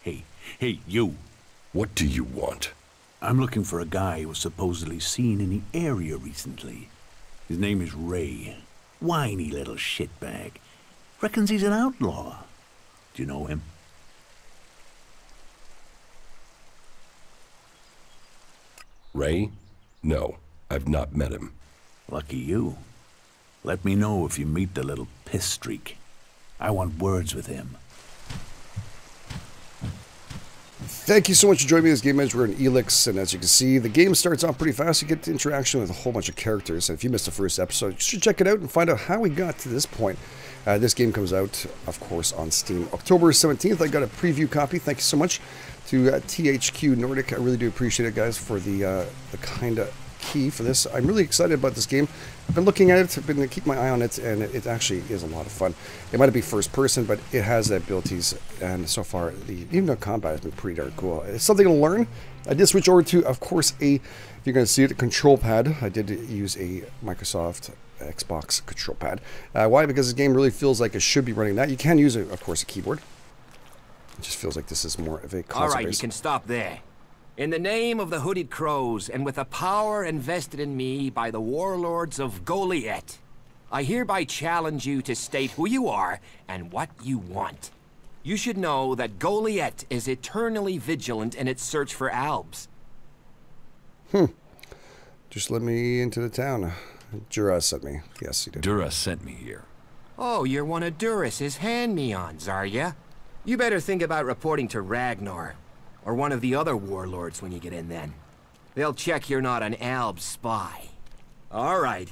Hey, you. What do you want? I'm looking for a guy who was supposedly seen in the area recently. His name is Ray. Whiny little shitbag. Reckons he's an outlaw. Do you know him? Ray? No, I've not met him. Lucky you. Let me know if you meet the little piss streak. I want words with him. Thank you so much for joining me this GameEdged. We're in ELEX, and as you can see, the game starts off pretty fast. You get to interaction with a whole bunch of characters, and if you missed the first episode, you should check it out and find out how we got to this point. This game comes out, of course, on Steam October 17th. I got a preview copy. Thank you so much to THQ Nordic. I really do appreciate it, guys, for the kind of key for this. I'm really excited about this game. I've been looking at it, I've been keeping my eye on it, and it actually is a lot of fun. It might be first person, but it has the abilities, and so far, even though combat has been pretty darn cool. It's something to learn. I did switch over to, of course, if you're going to see it, a control pad. I did use a Microsoft Xbox control pad. Why? Because this game really feels like it should be running that. You can use, of course, a keyboard. It just feels like this is more of a console. All right, you can stop there. In the name of the Hooded Crows, and with the power invested in me by the warlords of Goliath, I hereby challenge you to state who you are and what you want. You should know that Goliath is eternally vigilant in its search for albs. Just let me into the town. Duras sent me. Yes, he did. Duras sent me here. Oh, you're one of Duras's hand-me-ons, are ya? You better think about reporting to Ragnar, or one of the other warlords when you get in then. They'll check you're not an Alb spy. All right.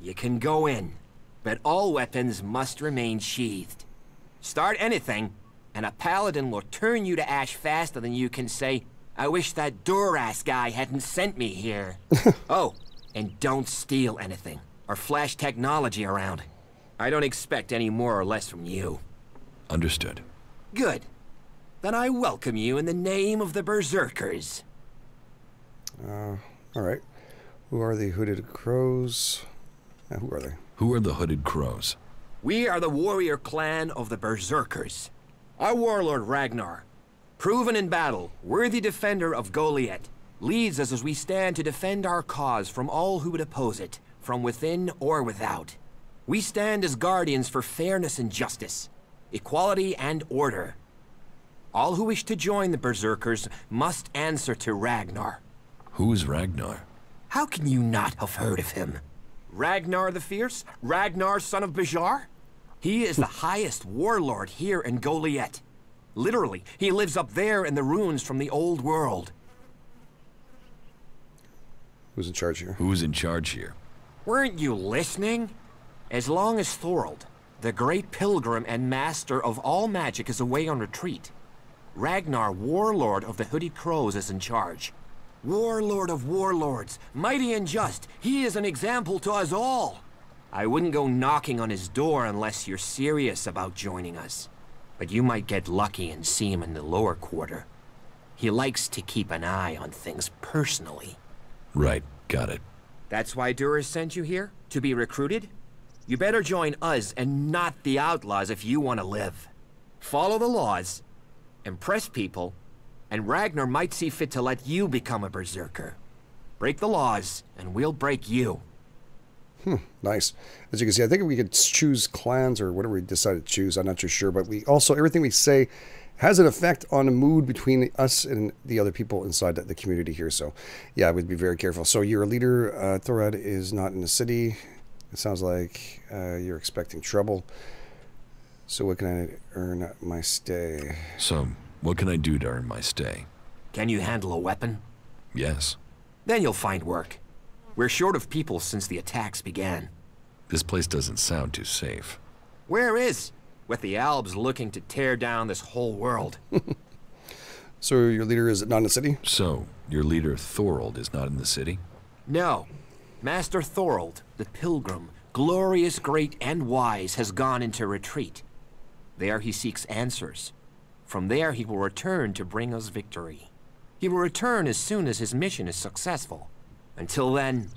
You can go in, but all weapons must remain sheathed. Start anything, and a paladin will turn you to ash faster than you can say, I wish that Duras guy hadn't sent me here. Oh, and don't steal anything, or flash technology around. I don't expect any more or less from you. Understood. Good. Then I welcome you in the name of the Berserkers. Alright. Who are the Hooded Crows? Who are they? Who are the Hooded Crows? We are the warrior clan of the Berserkers. Our warlord Ragnar, proven in battle, worthy defender of Goliath, leads us as we stand to defend our cause from all who would oppose it, from within or without. We stand as guardians for fairness and justice, equality and order. All who wish to join the Berserkers must answer to Ragnar. Who is Ragnar? How can you not have heard of him? Ragnar the Fierce? Ragnar, son of Bajar? He is the highest warlord here in Goliath. Literally, he lives up there in the ruins from the old world. Who's in charge here? Who's in charge here? Weren't you listening? As long as Thorold, the great pilgrim and master of all magic, is away on retreat, Ragnar, warlord of the Hooded Crows, is in charge. Warlord of warlords, mighty and just, he is an example to us all. I wouldn't go knocking on his door unless you're serious about joining us. But you might get lucky and see him in the lower quarter. He likes to keep an eye on things personally. Right, got it. That's why Duras sent you here? To be recruited? You better join us and not the outlaws if you want to live. Follow the laws, impress people, and Ragnar might see fit to let you become a berserker. Break the laws, and we'll break you. Nice. As you can see, I think we could choose clans or whatever we decide to choose. I'm not too sure, but we also, everything we say has an effect on the mood between us and the other people inside the community here. So, yeah, I would be very careful. So your leader, Thorad, is not in the city. It sounds like you're expecting trouble. So what can I earn my stay? So, what can I do to earn my stay? Can you handle a weapon? Yes. Then you'll find work. We're short of people since the attacks began. This place doesn't sound too safe. Where is? With the Albs looking to tear down this whole world. So your leader is not in the city? So, your leader Thorold is not in the city? No. Master Thorold, the pilgrim, glorious, great, and wise, has gone into retreat. There he seeks answers. From there he will return to bring us victory. He will return as soon as his mission is successful. Until then,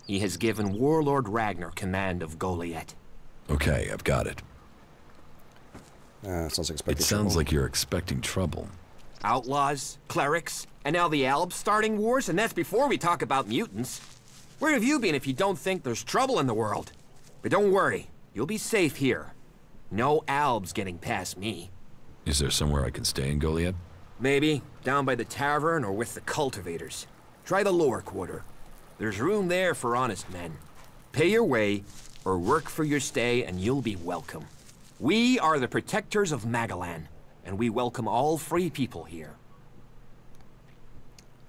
he has given Warlord Ragnar command of Goliath. Okay, I've got it. Sounds like It expecting sounds trouble. like you're expecting trouble. Outlaws, clerics, and now the Albs starting wars, and that's before we talk about mutants. Where have you been if you don't think there's trouble in the world? But don't worry, you'll be safe here. No Albs getting past me. Is there somewhere I can stay in Goliath? Maybe down by the tavern or with the cultivators. Try the lower quarter. There's room there for honest men. Pay your way, or work for your stay, and you'll be welcome. We are the protectors of Magalan, and we welcome all free people here.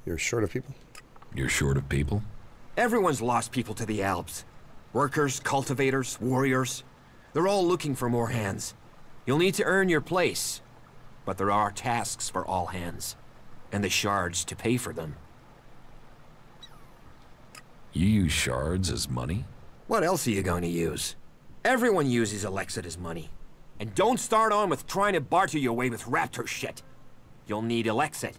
You're short of people? You're short of people? Everyone's lost people to the Alps. Workers, cultivators, warriors. They're all looking for more hands. You'll need to earn your place. But there are tasks for all hands, and the shards to pay for them. You use shards as money? What else are you going to use? Everyone uses ELEX as money. And don't start on with trying to barter your way with raptor shit. You'll need ELEX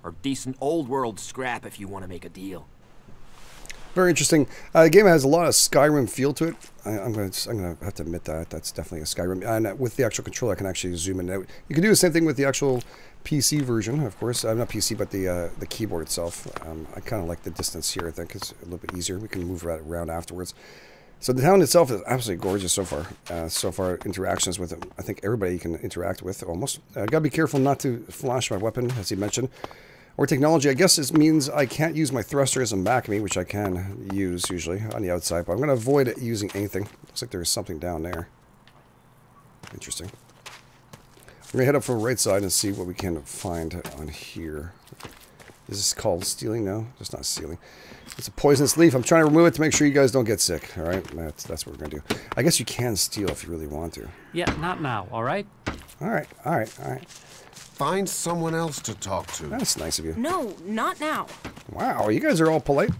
or decent old world scrap if you want to make a deal. Very interesting. The game has a lot of Skyrim feel to it. I'm gonna have to admit that that's definitely a Skyrim. And with the actual controller, I can actually zoom in and out. You can do the same thing with the actual PC version, of course. Not PC, but the keyboard itself. I kind of like the distance here. I think it's a little bit easier. We can move around afterwards. So the town itself is absolutely gorgeous so far. So far, interactions with I think everybody you can interact with almost. Gotta be careful not to flash my weapon, as he mentioned. Or technology, I guess this means I can't use my thrusters and back of me, which I can use usually on the outside, but I'm going to avoid using anything. Looks like there's something down there. Interesting. We're going to head up from the right side and see what we can find on here. Is this called stealing? No, it's not stealing. It's a poisonous leaf. I'm trying to remove it to make sure you guys don't get sick, all right? That's what we're going to do. I guess you can steal if you really want to. Yeah, not now, all right? All right, all right, all right. Find someone else to talk to. That's nice of you. No, not now. Wow, you guys are all polite.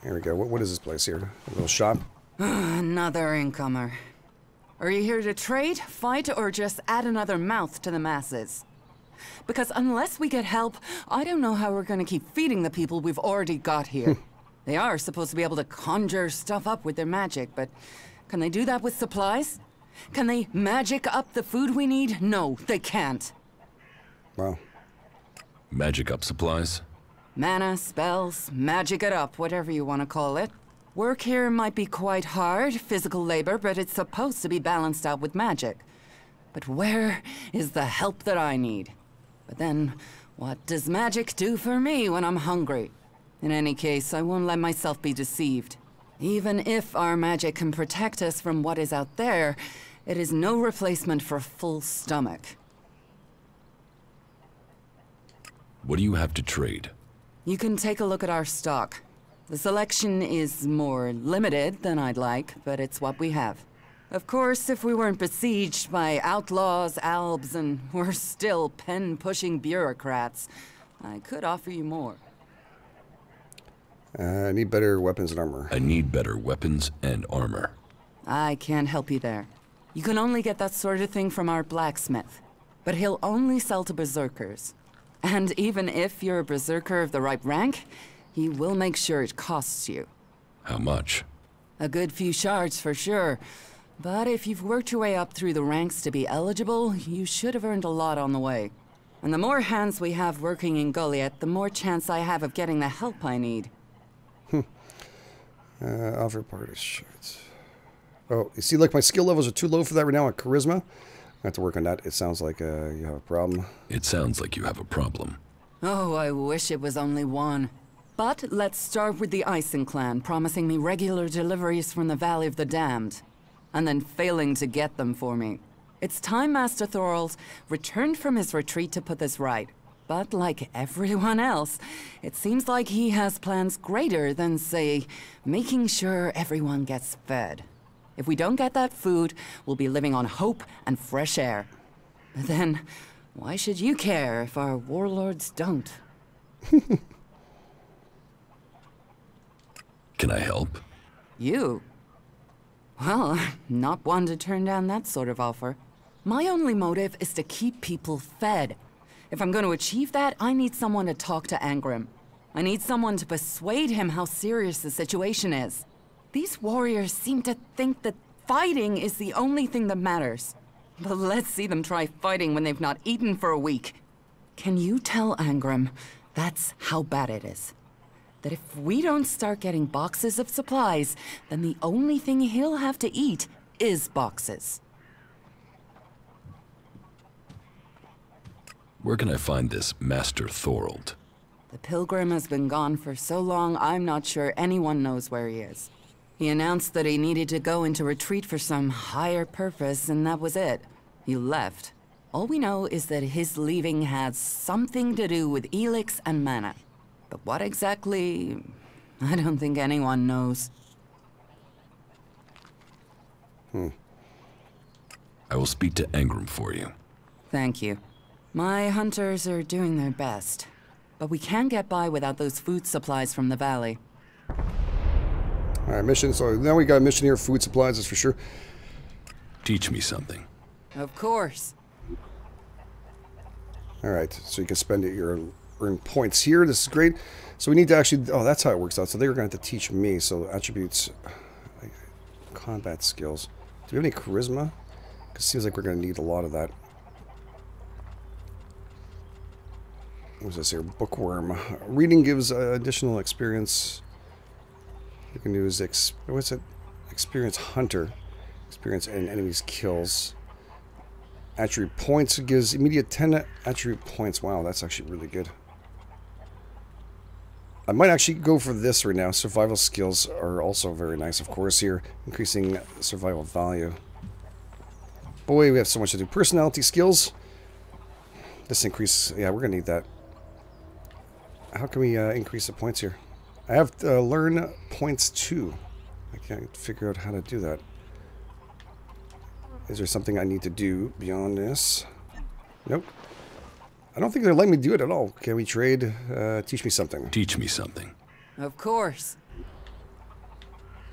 Here we go. What is this place here? A little shop? Another incomer. Are you here to trade, fight, or just add another mouth to the masses? Because unless we get help, I don't know how we're going to keep feeding the people we've already got here. They are supposed to be able to conjure stuff up with their magic, but can they do that with supplies? Can they magic up the food we need? No, they can't. Wow. Magic up supplies? Mana, spells, magic it up, whatever you want to call it. Work here might be quite hard, physical labor, but it's supposed to be balanced out with magic. But where is the help that I need? But then, what does magic do for me when I'm hungry? In any case, I won't let myself be deceived. Even if our magic can protect us from what is out there, it is no replacement for a full stomach. What do you have to trade? You can take a look at our stock. The selection is more limited than I'd like, but it's what we have. Of course, if we weren't besieged by outlaws, albs, and we're still pen-pushing bureaucrats, I could offer you more. I need better weapons and armor. I need better weapons and armor. I can't help you there. You can only get that sort of thing from our blacksmith. But he'll only sell to berserkers. And even if you're a berserker of the right rank, he will make sure it costs you. How much? A good few shards for sure. But if you've worked your way up through the ranks to be eligible, you should have earned a lot on the way. And the more hands we have working in Goliath, the more chance I have of getting the help I need. Offer party shards. Oh, you see, like my skill levels are too low for that right now on charisma. I have to work on that. It sounds like you have a problem. It sounds like you have a problem. Oh, I wish it was only one. But let's start with the Ison clan, promising me regular deliveries from the Valley of the Damned, and then failing to get them for me. It's time Master Thorald returned from his retreat to put this right. But like everyone else, it seems like he has plans greater than, say, making sure everyone gets fed. If we don't get that food, we'll be living on hope and fresh air. But then, why should you care if our warlords don't? Can I help? You? Well, I'm not one to turn down that sort of offer. My only motive is to keep people fed. If I'm going to achieve that, I need someone to talk to Angrim. I need someone to persuade him how serious the situation is. These warriors seem to think that fighting is the only thing that matters. But let's see them try fighting when they've not eaten for a week. Can you tell Angram that's how bad it is? That if we don't start getting boxes of supplies, then the only thing he'll have to eat is boxes. Where can I find this Master Thorold? The Pilgrim has been gone for so long, I'm not sure anyone knows where he is. He announced that he needed to go into retreat for some higher purpose, and that was it. He left. All we know is that his leaving had something to do with ELEX and mana. But what exactly, I don't think anyone knows. I will speak to Angram for you. Thank you. My hunters are doing their best. But we can't get by without those food supplies from the valley. Alright, mission. So now we got a mission here. Food supplies, that's for sure. Teach me something. Of course. Alright, so you can spend your earn points here. This is great. So we need to actually... Oh, that's how it works out. So they're going to have to teach me. So attributes... Combat skills. Do we have any charisma? Because it seems like we're going to need a lot of that. What's this here? Bookworm. Reading gives additional experience. You can use what's it? Experience hunter. Experience and enemies kills. Attribute points gives immediate 10 attribute points. Wow, that's actually really good. I might actually go for this right now. Survival skills are also very nice, of course, here. Increasing survival value. Boy, we have so much to do. Personality skills. This increase. Yeah, we're going to need that. How can we increase the points here? I have to learn points 2. I can't figure out how to do that. Is there something I need to do beyond this? Nope. I don't think they're letting me do it at all. Can we trade? Teach me something. Teach me something. Of course.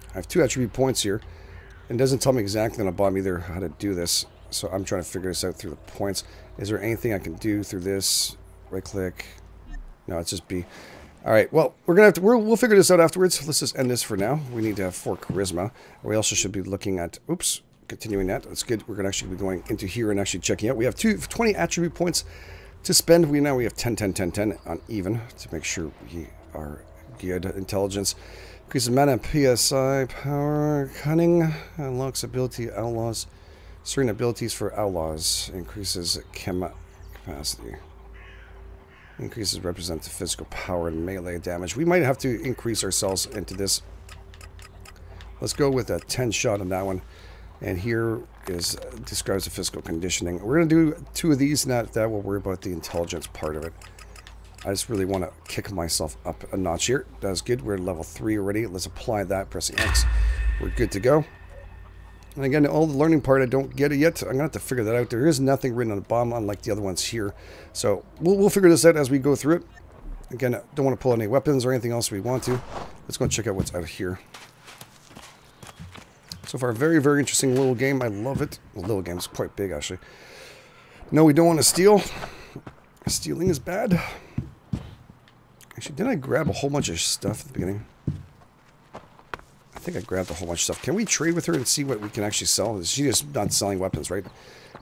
I have 2 attribute points here. It doesn't tell me exactly on the bottom either how to do this. So I'm trying to figure this out through the points. Is there anything I can do through this? Right click. No, it's just B. Alright, well, we're gonna have to we'll figure this out afterwards. Let's just end this for now. We need to have 4 charisma. We also should be looking at continuing that. That's good. We're gonna actually be going into here and actually checking out. We have 20 attribute points to spend. We have 10, 10, 10, 10 on even to make sure we are good. Intelligence. Increases mana, PSI, power, cunning, unlocks ability, outlaws. Certain abilities for outlaws. Increases chem capacity. Increases representative physical power and melee damage. We might have to increase ourselves into this. Let's go with a 10 shot on that one. And here is describes the physical conditioning. We're going to do 2 of these. Not that we'll worry about the intelligence part of it. I just really want to kick myself up a notch here. That's good. We're at level 3 already. Let's apply that. Pressing X. We're good to go. And again, all the learning part, I don't get it yet. I'm going to have to figure that out. There is nothing written on the bottom, unlike the other ones here. So we'll figure this out as we go through it. Again, I don't want to pull any weapons or anything else we want to. Let's go and check out what's out here. So far, very, very interesting little game. I love it. The little game is quite big, actually. No, we don't want to steal. Stealing is bad. Actually, didn't I grab a whole bunch of stuff at the beginning? I think I grabbed a whole bunch of stuff. Can we trade with her and see what we can actually sell? She's just not selling weapons, right?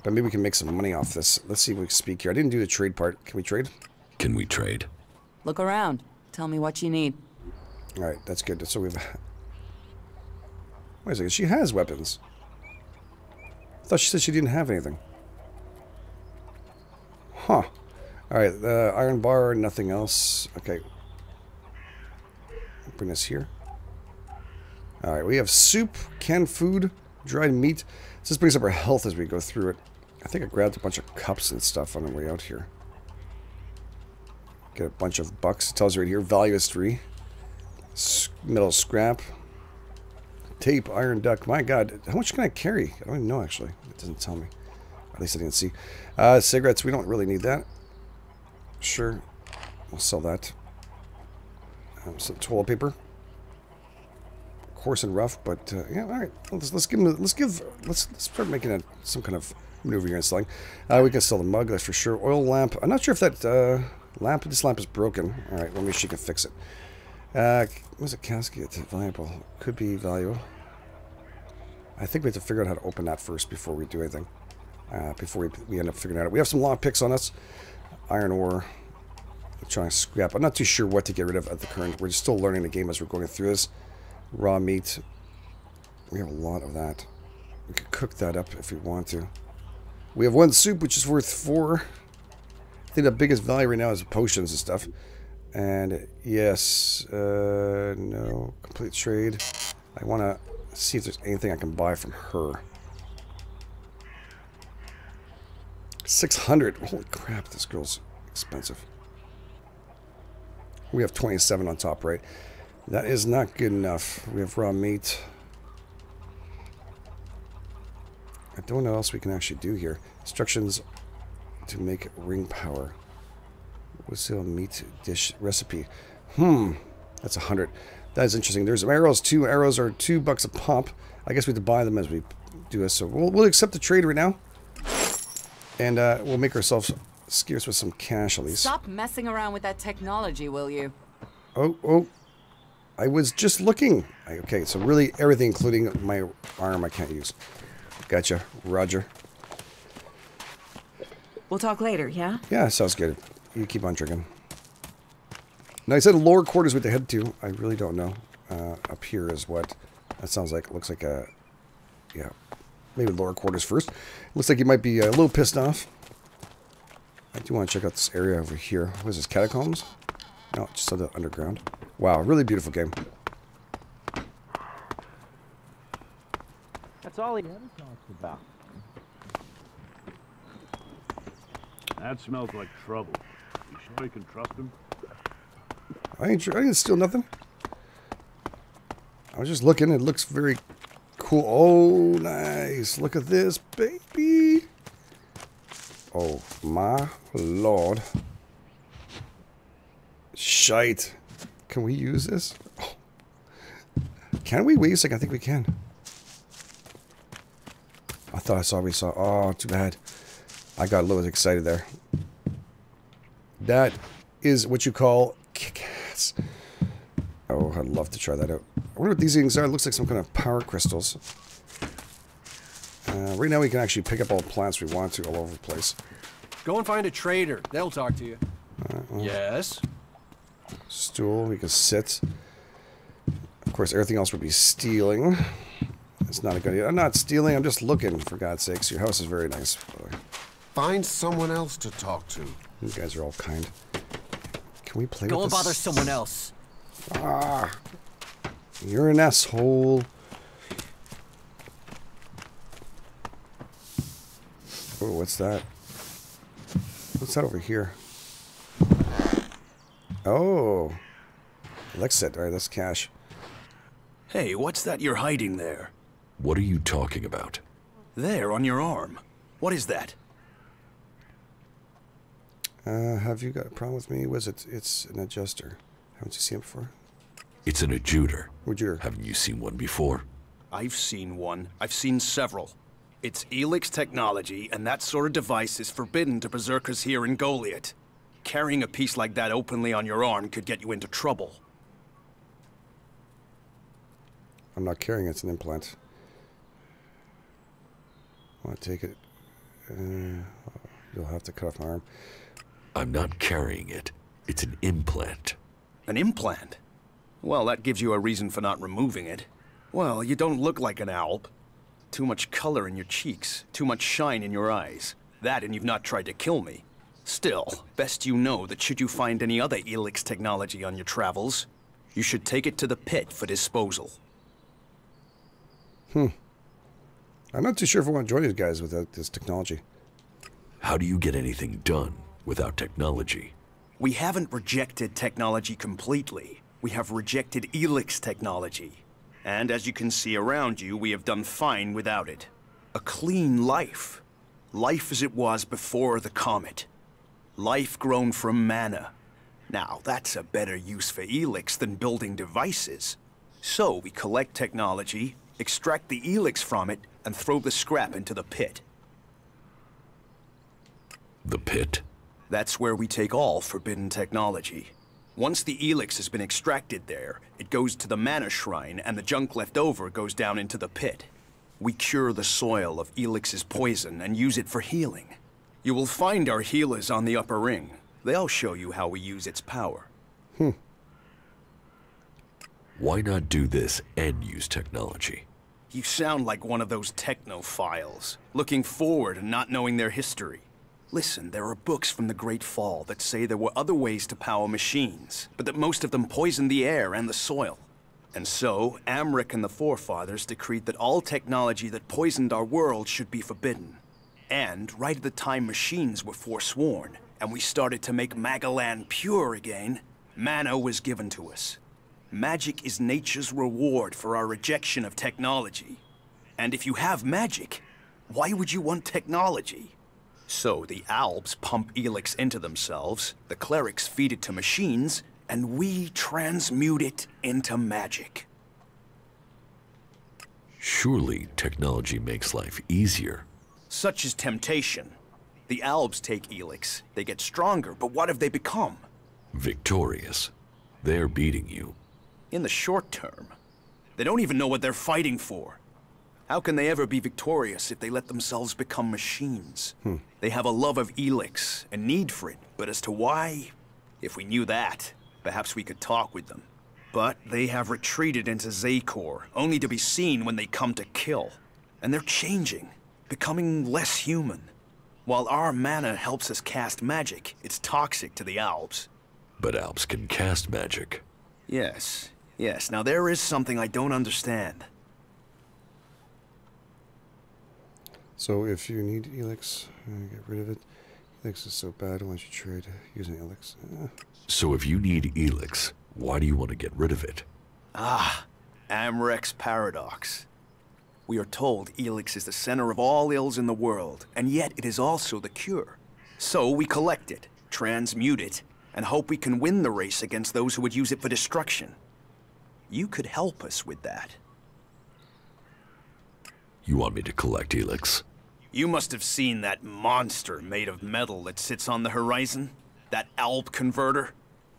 But maybe we can make some money off this. Let's see if we can speak here. I didn't do the trade part. Can we trade? Can we trade? Look around. Tell me what you need. Alright, that's good. So we've... Wait a second. She has weapons. I thought she said she didn't have anything. Huh. Alright, the iron bar, nothing else. Okay. Bring this here. Alright, we have soup, canned food, dried meat. This brings up our health as we go through it. I think I grabbed a bunch of cups and stuff on the way out here. Get a bunch of bucks. It tells you right here, value is 3. Metal scrap. Tape, iron duct. My god, how much can I carry? I don't even know, actually. It doesn't tell me. At least I didn't see. Cigarettes, we don't really need that. Sure. We'll sell that. Some toilet paper. Coarse and rough, but yeah, all right. Let's start making some kind of maneuver here and selling. We can sell the mug, that's for sure. Oil lamp. I'm not sure if that this lamp is broken. All right, well, maybe she can fix it. What's a casket? Valuable. Could be valuable. I think we have to figure out how to open that first before we do anything. Before we end up figuring it out. We have some lock picks on us. Iron ore. I'm trying to scrap. I'm not too sure what to get rid of at the current. We're still learning the game as we're going through this. Raw meat. We have a lot of that. We could cook that up if we want to. We have one soup, which is worth 4. I think the biggest value right now is potions and stuff. And yes, no, complete trade. I want to see if there's anything I can buy from her. 600. Holy crap, this girl's expensive. We have 27 on top, right? That is not good enough. We have raw meat. I don't know what else we can actually do here. Instructions to make ring power. What's the meat dish recipe? That's 100. That is interesting. There's arrows. 2 arrows are $2 a pop. I guess we have to buy them as we do this. So we'll accept the trade right now. And we'll make ourselves scarce with some cash at least. Stop messing around with that technology, will you? Oh. I was just looking. Okay, so really everything including my arm I can't use. Gotcha. Roger. We'll talk later, yeah? Yeah, sounds good. You keep on drinking. Now I said lower quarters with the head to. I really don't know. Up here is what that sounds like. It looks like a... Yeah. Maybe lower quarters first. Looks like you might be a little pissed off. I do want to check out this area over here. What is this? Catacombs? No, just on the underground. Wow, really beautiful game. That's all he ever talks about. That smells like trouble. You sure you can trust him? I didn't steal nothing. I was just looking. It looks very cool. Oh, nice. Look at this, baby. Oh, my lord. Shite. Can we use this? Oh. Can we? Wait a second. I think we can. I thought I saw we saw. Oh, too bad. I got a little excited there. That is what you call kick-ass. Oh, I'd love to try that out. I wonder what these things are. It looks like some kind of power crystals. Right now we can actually pick up all the plants we want to all over the place. Go and find a trader. They'll talk to you. Yes? Stool, we can sit. Of course, everything else would be stealing. It's not a good idea. I'm not stealing, I'm just looking, for God's sakes. Your house is very nice, by the way. Find someone else to talk to. You guys are all kind. Can we play Go with and this? bother someone else. Ah, you're an asshole. Oh, what's that? What's that over here? Oh, ELEX set. All right, that's cash. Hey, what's that you're hiding there? What are you talking about? There, on your arm. What is that? Have you got a problem with me? It's an adjuster. Haven't you seen it before? It's an adjuter. Adjuter. Haven't you seen one before? I've seen one. I've seen several. It's ELEX technology, and that sort of device is forbidden to berserkers here in Goliath. Carrying a piece like that openly on your arm could get you into trouble. I'm not carrying it. It's an implant. I want to take it. You'll have to cut off my arm. I'm not carrying it. It's an implant. An implant? Well, that gives you a reason for not removing it. Well, you don't look like an owl. Too much color in your cheeks, too much shine in your eyes. That and you've not tried to kill me. Still, best you know that should you find any other ELEX technology on your travels, you should take it to the pit for disposal. I'm not too sure if I want to join these guys without this technology. How do you get anything done without technology? We haven't rejected technology completely. We have rejected ELEX technology. And as you can see around you, we have done fine without it. A clean life. Life as it was before the comet. Life grown from mana. Now, that's a better use for ELEX than building devices. So we collect technology, extract the ELEX from it, and throw the scrap into the pit. The pit? That's where we take all forbidden technology. Once the ELEX has been extracted there, it goes to the mana shrine, and the junk left over goes down into the pit. We cure the soil of ELEX's poison and use it for healing. You will find our healers on the upper ring. They'll show you how we use its power. Why not do this and use technology? You sound like one of those technophiles, looking forward and not knowing their history. Listen, there are books from the Great Fall that say there were other ways to power machines, but that most of them poisoned the air and the soil. And so, Amric and the forefathers decreed that all technology that poisoned our world should be forbidden. And, right at the time machines were forsworn, and we started to make Magalan pure again, mana was given to us. Magic is nature's reward for our rejection of technology. And if you have magic, why would you want technology? So the Albs pump ELEX into themselves, the clerics feed it to machines, and we transmute it into magic. Surely technology makes life easier. Such is temptation. The Albs take ELEX, they get stronger, but what have they become? Victorious. They're beating you. In the short term. They don't even know what they're fighting for. How can they ever be victorious if they let themselves become machines? They have a love of ELEX, a need for it, but as to why, if we knew that, perhaps we could talk with them. But they have retreated into Zakor, only to be seen when they come to kill. And they're changing, becoming less human. While our mana helps us cast magic, it's toxic to the Albs. But Alps can cast magic. Yes. Now there is something I don't understand. So if you need ELEX, get rid of it. ELEX is so bad, why don't you trade using ELEX? So if you need ELEX, why do you want to get rid of it? Amric's paradox. We are told ELEX is the center of all ills in the world, and yet it is also the cure. So we collect it, transmute it, and hope we can win the race against those who would use it for destruction. You could help us with that. You want me to collect ELEX? You must have seen that monster made of metal that sits on the horizon? That Alb converter?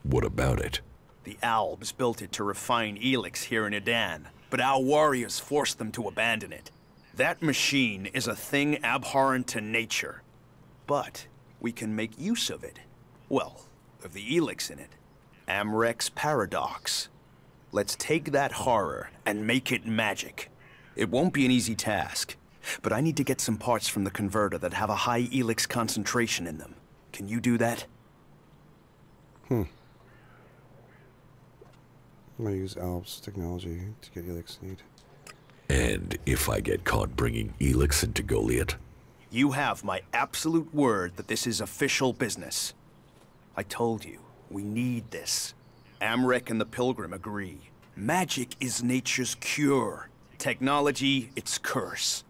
What about it? The Albs built it to refine ELEX here in Edan, but our warriors forced them to abandon it. That machine is a thing abhorrent to nature. But we can make use of it. Well, of the ELEX in it. Amric's paradox. Let's take that horror and make it magic. It won't be an easy task, but I need to get some parts from the converter that have a high ELEX concentration in them. Can you do that? I'm gonna use Albs technology to get ELEX need. And if I get caught bringing ELEX into Goliath? You have my absolute word that this is official business. I told you, we need this. Amric and the Pilgrim agree. Magic is nature's cure. Technology, its curse.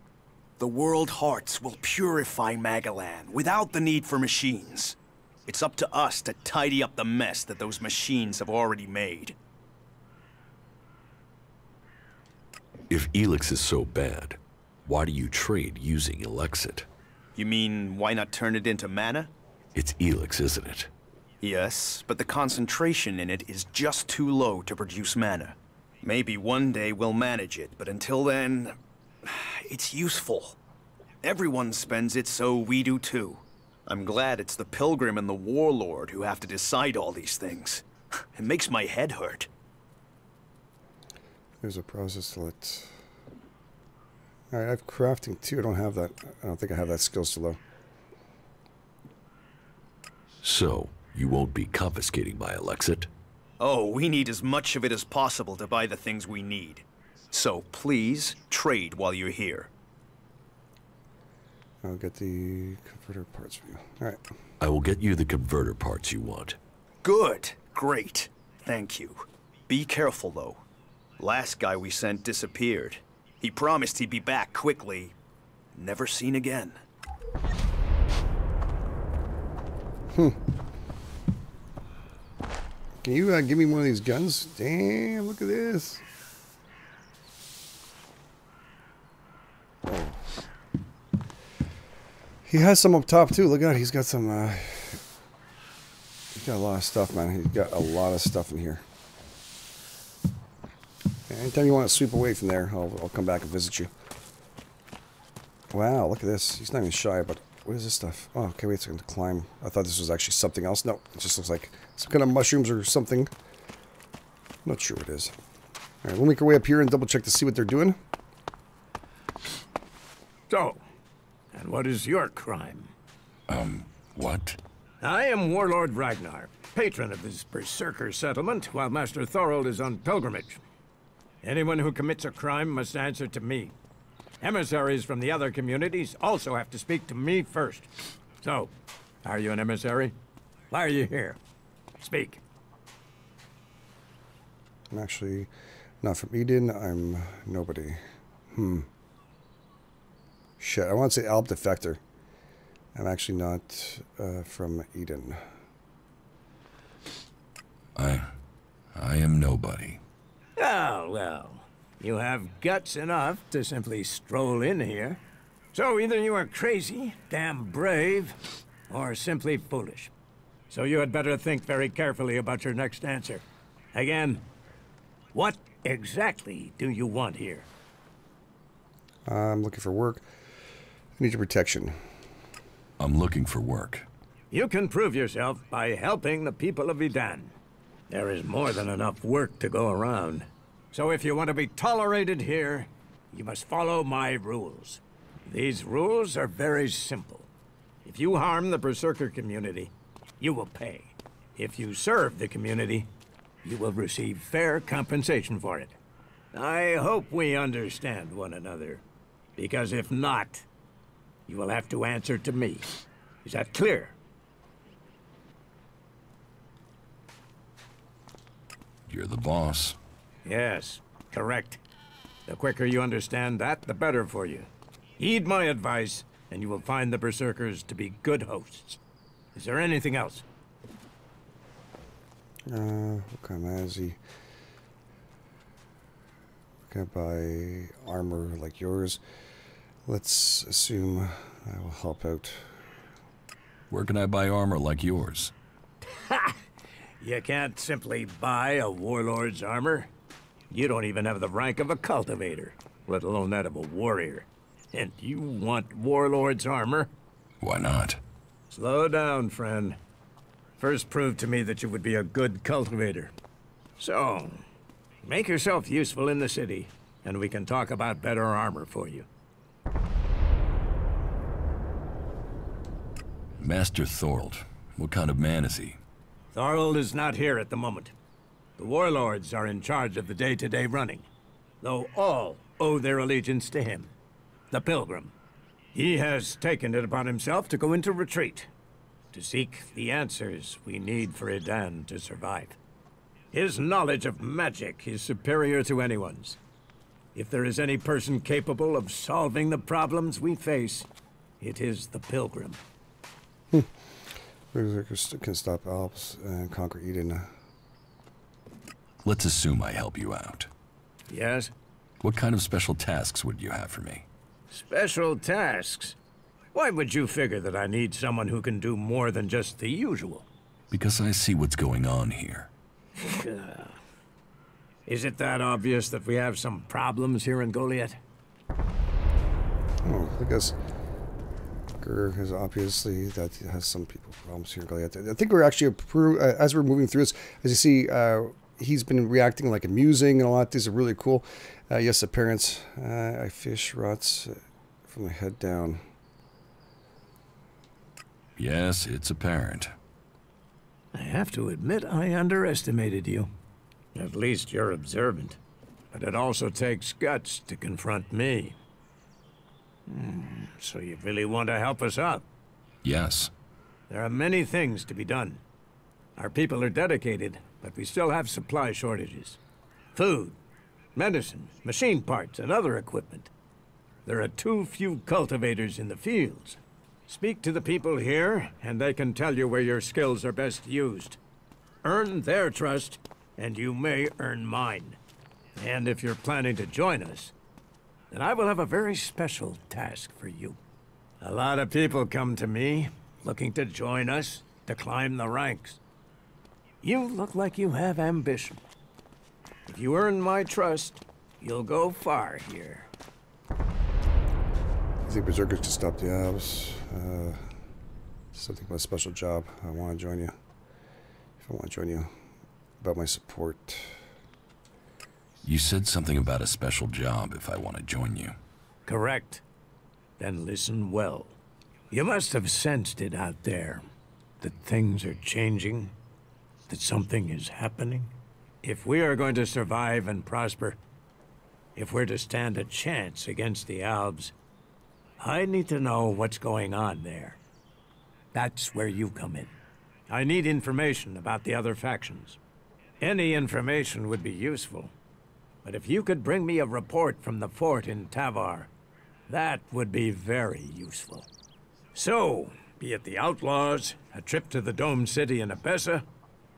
The world hearts will purify Magalan without the need for machines. It's up to us to tidy up the mess that those machines have already made. If ELEX is so bad, why do you trade using Elexit? You mean, why not turn it into mana? It's ELEX, isn't it? Yes, but the concentration in it is just too low to produce mana. Maybe one day we'll manage it, but until then, it's useful. Everyone spends it, so we do too. I'm glad it's the Pilgrim and the Warlord who have to decide all these things. It makes my head hurt. There's a process to let... Alright, I have crafting too. I don't have that. I don't think I have that skill still though. So, you won't be confiscating my Elexit? Oh, we need as much of it as possible to buy the things we need. So please, trade while you're here. I'll get the converter parts for you. Alright. I will get you the converter parts you want. Good. Great. Thank you. Be careful, though. Last guy we sent disappeared. He promised he'd be back quickly. Never seen again. Can you give me one of these guns? Damn, look at this. Oh. He has some up top too. Look out, he's got some he's got a lot of stuff, man. He's got a lot of stuff in here. Anytime you want to sweep away from there, I'll come back and visit you. Wow, look at this. He's not even shy, but what is this stuff? Oh, okay, wait a second to climb. I thought this was actually something else. No, it just looks like some kind of mushrooms or something. Not sure what it is. All right, we'll make our way up here and double check to see what they're doing. So, and what is your crime? What? I am Warlord Ragnar, patron of this berserker settlement, while Master Thorold is on pilgrimage. Anyone who commits a crime must answer to me. Emissaries from the other communities also have to speak to me first. So, are you an emissary? Why are you here? Speak. I'm actually not from Eden. I'm nobody. Shit, I want to say Alp Defector. I'm actually not from Eden. I am nobody. Oh, well. You have guts enough to simply stroll in here. So either you are crazy, damn brave, or simply foolish. So you had better think very carefully about your next answer. Again, what exactly do you want here? I'm looking for work. I need your protection. I'm looking for work. You can prove yourself by helping the people of Edan. There is more than enough work to go around. So if you want to be tolerated here, you must follow my rules. These rules are very simple. If you harm the Berserker community, you will pay. If you serve the community, you will receive fair compensation for it. I hope we understand one another, because if not, you will have to answer to me. Is that clear? You're the boss. Yes, correct. The quicker you understand that, the better for you. Heed my advice, and you will find the Berserkers to be good hosts. Is there anything else? What kind of man is he? Can I buy armor like yours? Let's assume I will help out. Where can I buy armor like yours? Ha! You can't simply buy a warlord's armor. You don't even have the rank of a cultivator, let alone that of a warrior. And you want warlord's armor? Why not? Slow down, friend. First prove to me that you would be a good cultivator. So, make yourself useful in the city, and we can talk about better armor for you. Master Thorold. What kind of man is he? Thorold is not here at the moment. The warlords are in charge of the day-to-day running, though all owe their allegiance to him, the Pilgrim. He has taken it upon himself to go into retreat, to seek the answers we need for Edan to survive. His knowledge of magic is superior to anyone's. If there is any person capable of solving the problems we face, it is the Pilgrim. Berserkers can stop Alps and conquer Eden. Let's assume I help you out. Yes? What kind of special tasks would you have for me? Special tasks? Why would you figure that I need someone who can do more than just the usual? Because I see what's going on here. Is it that obvious that we have some problems here in Goliath? Oh, I guess is obviously that has some people problems here in Goliath. I think we're actually as we're moving through this, as you see, he's been reacting like amusing and a lot. These are really cool. Yes, appearance. I fish rots from the head down. Yes, it's apparent. I have to admit I underestimated you. At least you're observant. But it also takes guts to confront me. So you really want to help us out? Yes. There are many things to be done. Our people are dedicated, but we still have supply shortages. Food, medicine, machine parts, and other equipment. There are too few cultivators in the fields. Speak to the people here, and they can tell you where your skills are best used. Earn their trust, and you may earn mine. And if you're planning to join us, then I will have a very special task for you. A lot of people come to me, looking to join us, to climb the ranks. You look like you have ambition. If you earn my trust, you'll go far here. think Berserkers can stop the elves? Something about a special job. I want to join you. If I want to join you. About my support. You said something about a special job if I want to join you. Correct. Then listen well. You must have sensed it out there. That things are changing. That something is happening. If we are going to survive and prosper, if we're to stand a chance against the Albs, I need to know what's going on there. That's where you come in. I need information about the other factions. Any information would be useful. But if you could bring me a report from the fort in Tavar, that would be very useful. So, be it the outlaws, a trip to the Dome City in Abessa,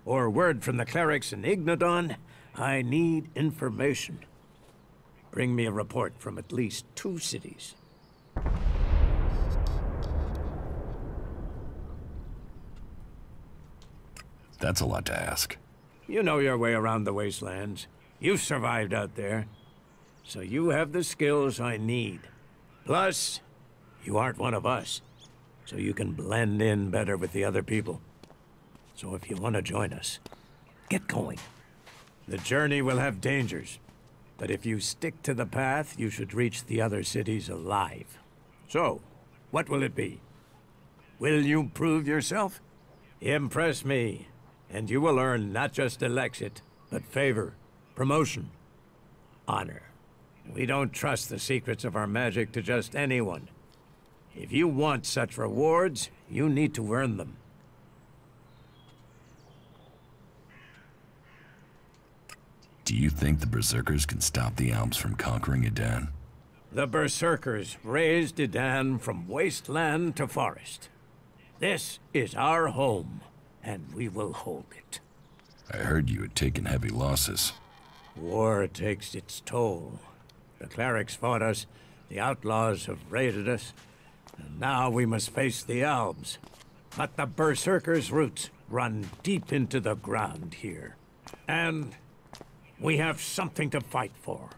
or word from the clerics in Ignodon, I need information. Bring me a report from at least 2 cities. That's a lot to ask. You know your way around the wastelands. You've survived out there. So you have the skills I need. Plus, you aren't one of us. So you can blend in better with the other people. So if you want to join us, get going. The journey will have dangers. But if you stick to the path, you should reach the other cities alive. So, what will it be? Will you prove yourself? Impress me, and you will earn not just ELEX, but favor, promotion, honor. We don't trust the secrets of our magic to just anyone. If you want such rewards, you need to earn them. Do you think the Berserkers can stop the Alps from conquering Edan? The Berserkers raised Edan from wasteland to forest. This is our home, and we will hold it. I heard you had taken heavy losses. War takes its toll. The clerics fought us, the outlaws have raided us, and now we must face the Albs. But the Berserkers' roots run deep into the ground here. And we have something to fight for.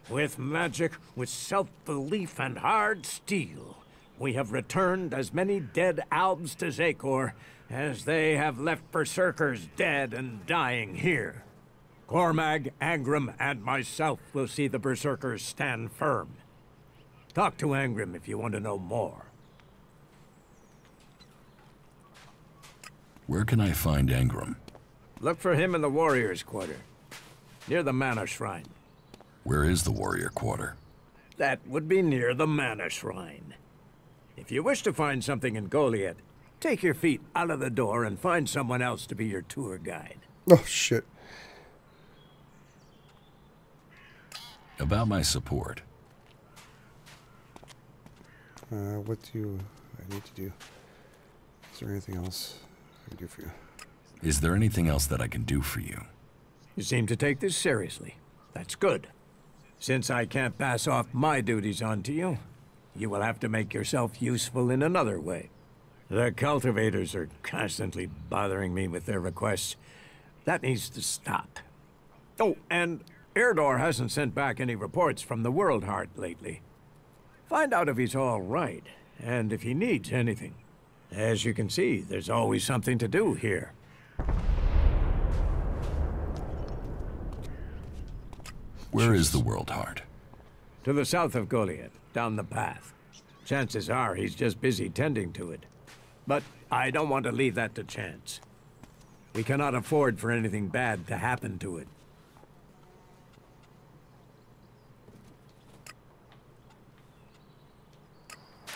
With magic, with self-belief and hard steel, we have returned as many dead Albs to Zakor as they have left Berserkers dead and dying here. Cormag, Angrim, and myself will see the Berserkers stand firm. Talk to Angrim if you want to know more. Where can I find Angrim? Look for him in the Warriors' Quarter, near the Mana Shrine. Where is the Warrior Quarter? That would be near the Mana Shrine. If you wish to find something in Goliath, take your feet out of the door and find someone else to be your tour guide. Oh, shit. About my support. What do I need to do? Is there anything else I can do for you? Is there anything else that I can do for you? You seem to take this seriously. That's good. Since I can't pass off my duties onto you, you will have to make yourself useful in another way. The cultivators are constantly bothering me with their requests. That needs to stop. Oh, and Erdor hasn't sent back any reports from the World Heart lately. Find out if he's all right, and if he needs anything. As you can see, there's always something to do here. Where is the World Heart? To the south of Goliath, down the path. Chances are he's just busy tending to it. But I don't want to leave that to chance. We cannot afford for anything bad to happen to it.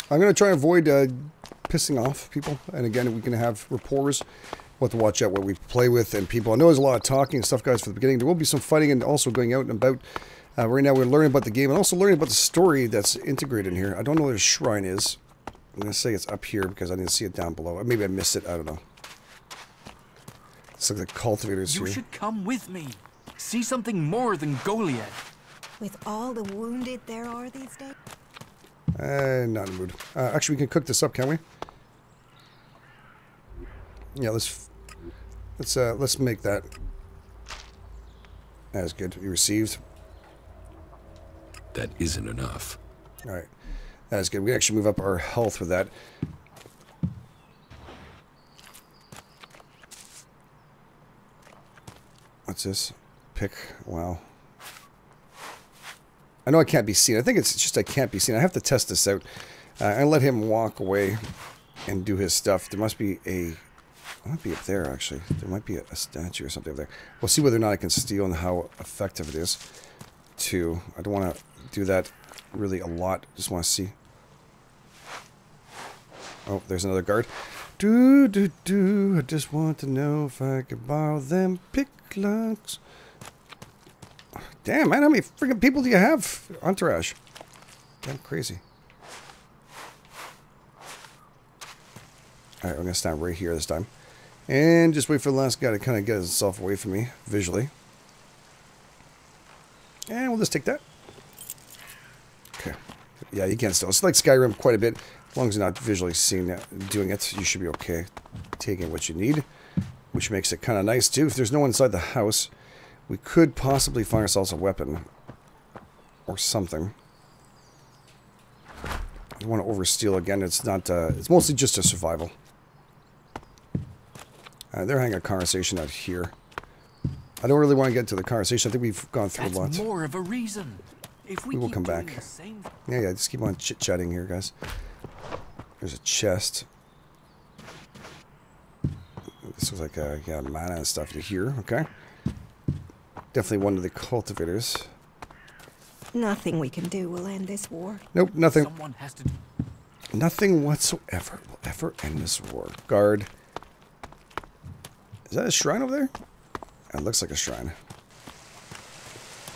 I'm going to try and avoid pissing off people. And again, we can have rapports. We'll have to watch out what we play with and people. I know there's a lot of talking and stuff, guys, for the beginning. There will be some fighting and also going out and about. Right now, we're learning about the game and also learning about the story that's integrated in here. I don't know where the shrine is. I'm going to say it's up here because I didn't see it down below. Maybe I missed it. I don't know. It's like the cultivators here. You should come with me. See something more than Goliath. With all the wounded there are these days? Not in the mood. Actually, we can cook this up, can't we? Yeah, let's make that as good. You received. That isn't enough. All right. That is good. We can actually move up our health with that. What's this? Pick. Wow. I know I can't be seen. I think it's just I can't be seen. I have to test this out. I let him walk away and do his stuff. There must be a... It might be up there, actually. There might be a statue or something up there. We'll see whether or not I can steal and how effective it is, too. I don't want to do that really a lot. Just want to see. Oh, there's another guard. I just want to know if I could borrow them picklocks. Damn, man, how many freaking people do you have? Entourage. Damn crazy. Alright, I'm going to stand right here this time. And just wait for the last guy to kind of get himself away from me, visually. And we'll just take that. Okay. Yeah, you can still. It's like Skyrim quite a bit. As long as you're not visually seeing that, doing it, you should be okay. Taking what you need. Which makes it kind of nice, too. If there's no one inside the house, we could possibly find ourselves a weapon. Or something. I don't want to oversteal again. It's not, it's mostly just a survival. They're having a conversation out here. I don't really want to get into the conversation. I think we've gone through a lot. That's more of a reason. If we will come back. Yeah, just keep on chit-chatting here, guys. There's a chest. This looks like yeah, mana and stuff to here. Okay. Definitely one of the cultivators. Nothing we can do will end this war. Nope, nothing. Someone has to... Nothing whatsoever will ever end this war. Guard. Is that a shrine over there? It looks like a shrine.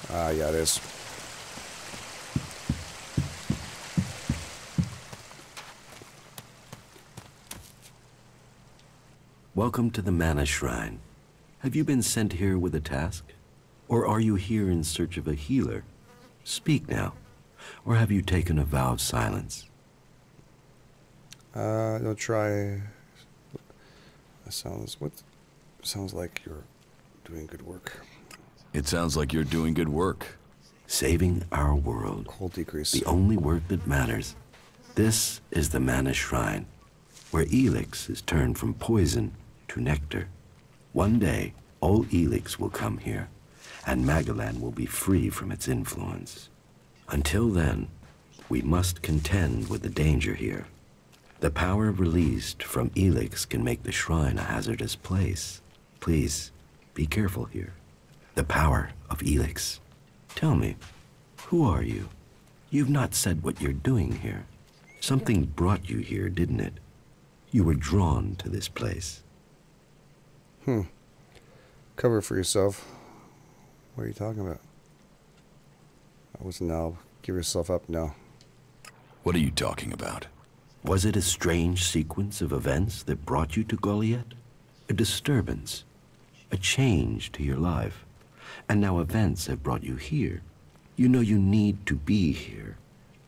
Ah, yeah, it is. Welcome to the Mana Shrine. Have you been sent here with a task? Or are you here in search of a healer? Speak now. Or have you taken a vow of silence? Don't try. That sounds like you're doing good work. It sounds like you're doing good work. Saving our world. Cold decrease. The only work that matters. This is the Mana Shrine, where ELEX is turned from poison to nectar. One day, all ELEX will come here, and Magalan will be free from its influence. Until then, we must contend with the danger here. The power released from ELEX can make the shrine a hazardous place. Please, be careful here. The power of ELEX. Tell me, who are you? You've not said what you're doing here. Something brought you here, didn't it? You were drawn to this place. Cover for yourself. What are you talking about? I wasn't now. Give yourself up. No. What are you talking about? Was it a strange sequence of events that brought you to Goliath? A disturbance? A change to your life? And now events have brought you here. You know you need to be here,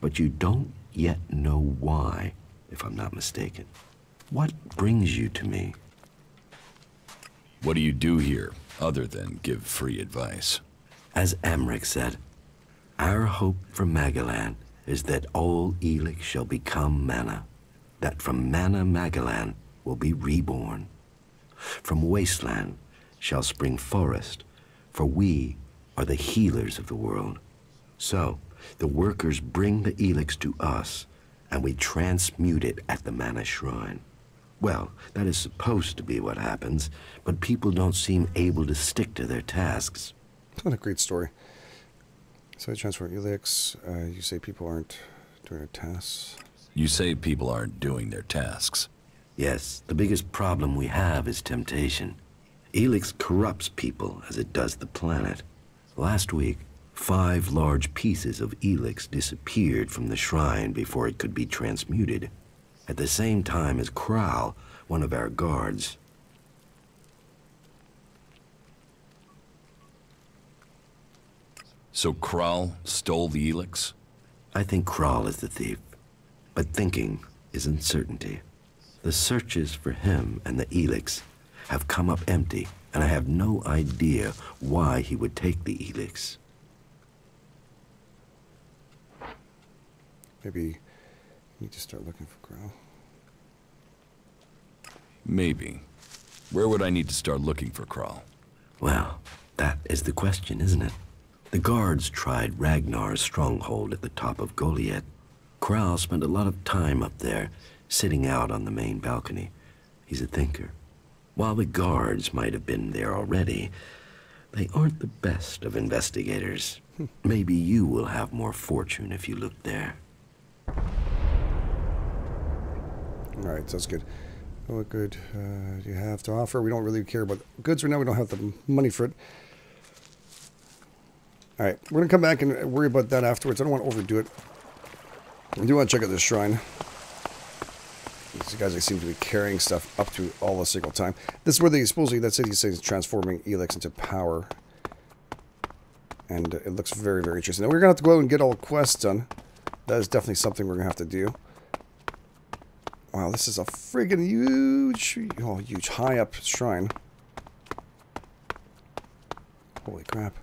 but you don't yet know why, if I'm not mistaken. What brings you to me? What do you do here, other than give free advice? As Amric said, our hope for Magalan is that all ELEX shall become Mana, that from Mana Magalan will be reborn. From wasteland shall spring forest, for we are the healers of the world. So, the workers bring the ELEX to us, and we transmute it at the Mana Shrine. Well, that is supposed to be what happens, but people don't seem able to stick to their tasks. What a great story. So I transfer ELEX. You say people aren't doing their tasks? You say people aren't doing their tasks. Yes, the biggest problem we have is temptation. ELEX corrupts people as it does the planet. Last week, 5 large pieces of ELEX disappeared from the shrine before it could be transmuted, at the same time as Kral, one of our guards. So Kral stole the ELEX? I think Kral is the thief, but thinking is uncertainty. The searches for him and the ELEX have come up empty, and I have no idea why he would take the ELEX. Maybe Need to start looking for Growl. Maybe. Where would I need to start looking for Kral? Well, that is the question, isn't it? The guards tried Ragnar's stronghold at the top of Goliath. Kral spent a lot of time up there, sitting out on the main balcony. He's a thinker. While the guards might have been there already, they aren't the best of investigators. Maybe you will have more fortune if you look there. Alright, sounds good. What good do you have to offer? We don't really care about goods right now. We don't have the money for it. Alright, we're going to come back and worry about that afterwards. I don't want to overdo it. I do want to check out this shrine. These guys, they seem to be carrying stuff up to all a single time. This is where they supposedly, that's it, he's saying, transforming ELEX into power. And it looks very, very interesting. Now, we're going to have to go out and get all the quests done. That is definitely something we're going to have to do. Wow, this is a friggin' huge, high up shrine. Holy crap.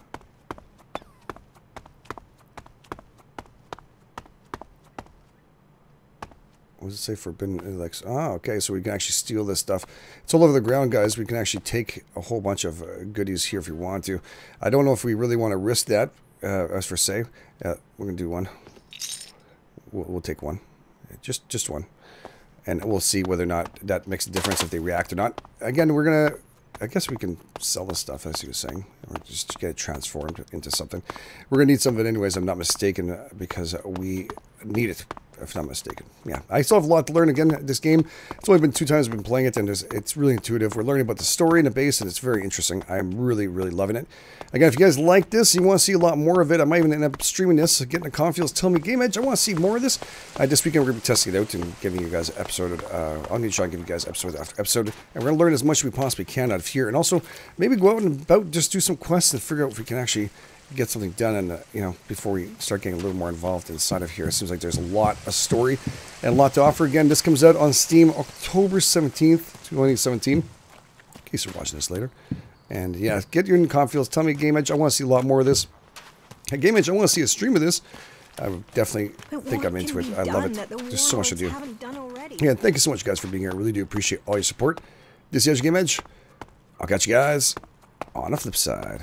What does it say? Forbidden ELEX? Ah, okay, so we can actually steal this stuff. It's all over the ground, guys. We can actually take a whole bunch of goodies here if we want to. I don't know if we really want to risk that, as for say. We're going to do one. We'll take one. Just one. And we'll see whether or not that makes a difference if they react or not. Again, we're going to... I guess we can sell this stuff, as he was saying. Or just get it transformed into something. We're going to need some of it anyways, I'm not mistaken, because we need it, if not mistaken. Yeah, I still have a lot to learn. Again, this game, it's only been 2 times I've been playing it, and it's really intuitive. We're learning about the story and the base, and it's very interesting. I'm really, really loving it. Again, if you guys like this, you want to see a lot more of it, I might even end up streaming this, getting a confidence, tell me, GameEdged, I want to see more of this. This weekend, we're going to be testing it out and giving you guys episode. I'm going to try and give you guys episode after episode, and we're going to learn as much as we possibly can out of here, and also maybe go out and about, just do some quests and figure out if we can actually get something done, and you know, before we start getting a little more involved inside of here. It seems like there's a lot of story and a lot to offer. Again, this comes out on Steam October 17th, 2017, in case you're watching this later. And yeah, get your confidence. Tell me, GameEdged, I want to see a lot more of this. Hey, GameEdged, I want to see a stream of this. I would definitely think I'm into it. I love it. There's so much to do. Yeah, thank you so much, guys, for being here. I really do appreciate all your support. This is GameEdged. I'll catch you guys on the flip side.